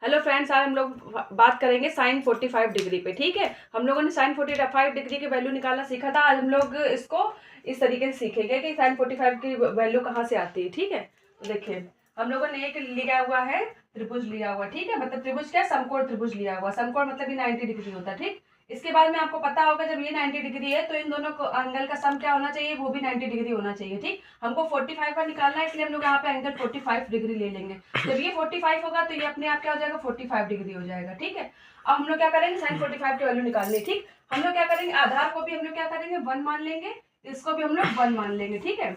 Hello friends, आज हम लोग बात करेंगे साइन 45 डिग्री पे। ठीक है, हम लोगों ने साइन 45 डिग्री की वैल्यू निकालना सीखा था। आज हम लोग इसको इस तरीके से सीखेंगे कि साइन 45 की वैल्यू कहाँ से आती है। ठीक है, तो देखिए हम लोगों ने एक लिया हुआ है, त्रिभुज लिया हुआ। ठीक है, मतलब त्रिभुज क्या, समकोण त्रिभुज लिया हुआ। समकोण मतलब ये 90 डिग्री होता है। ठीक, इसके बाद में आपको पता होगा जब ये 90 डिग्री है तो इन दोनों एंगल का सम क्या होना चाहिए, वो भी 90 डिग्री होना चाहिए। ठीक, हमको 45 का निकालना है, इसलिए हम लोग यहाँ पे एंगल 45 डिग्री ले लेंगे। जब ये 45 होगा तो ये अपने आप क्या हो जाएगा, 45 डिग्री हो जाएगा। ठीक है, अब हम लोग क्या करेंगे, साइन 45 की वैल्यू निकालनी है। ठीक, हम लोग क्या करेंगे, आधार को भी हम लोग क्या करेंगे, 1 मान लेंगे, इसको भी हम लोग 1 मान लेंगे। ठीक है,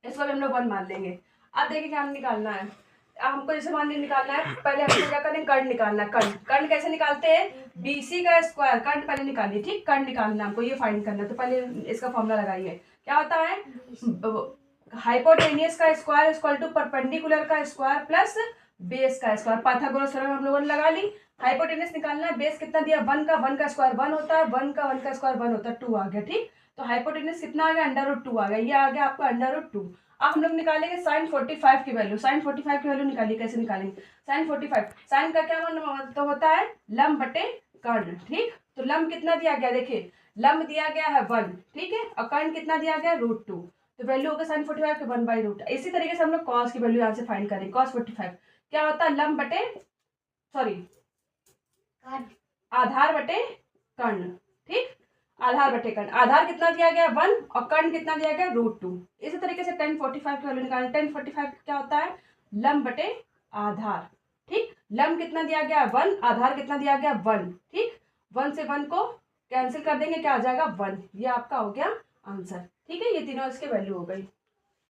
इसको भी हम लोग 1 मान लेंगे। अब देखिए क्या निकालना है। अब हमको जैसे मान निकालना है, पहले हमको क्या करेंगे, कर्ण निकालना है। कर्ण कर्ण कैसे निकालते हैं, बीसी का स्क्वायर। कर्ण पहले निकालिए। ठीक, कर्ण निकालना हमको, ये फाइंड करना है, तो पहले इसका फॉर्मूला लगाइए। क्या होता है, हाइपोटेनियस का स्क्वायर इक्वल टू परपेंडिकुलर का स्क्वायर प्लस बेस का स्क्वायर। पाइथागोरस थ्योरम हम लोगों ने लगा ली। हाइपोटेनियस निकालना है, बेस कितना दिया, 1 का, 1 का स्क्वायर 1 होता है, 1 का स्क्वायर 1 होता है, 2 आ गया। ठीक, तो हाइपोटेनियस कितना आ गया, अंडर रूट 2 आ गया, ये आ गया आपका अंडर रूट 2। अब हम लोग निकालेंगे साइन 45 की वैल्यू। साइन 45 की वैल्यू निकालिए, कैसे निकालेंगे, साइन 45, साइन का क्या तो होता है लंब बटे कर्ण। ठीक, तो लंब कितना दिया गया, देखिए लंब दिया गया है 1। ठीक है, और कर्ण कितना दिया गया, √2, तो वैल्यू होगा साइन 45 के 1/√। इसी तरीके से हम लोग कॉस की वैल्यू यहाँ से फाइंड करेंगे। कॉस 45 क्या होता है, लंब बटे सॉरी आधार बटे कर्ण। ठीक, आधार बटे कर्ण, आधार कितना दिया गया 1 और कर्ण कितना दिया गया √2। इसी तरीके से tan 45 की वैल्यू निकालना। tan 45 क्या होता है, लंब बटे आधार। ठीक, लंब कितना दिया गया 1, आधार कितना दिया गया 1। ठीक, 1 से 1 को कैंसिल कर देंगे, क्या आ जाएगा 1। ये आपका हो गया आंसर। ठीक है, ये तीनों इसकी वैल्यू हो गई।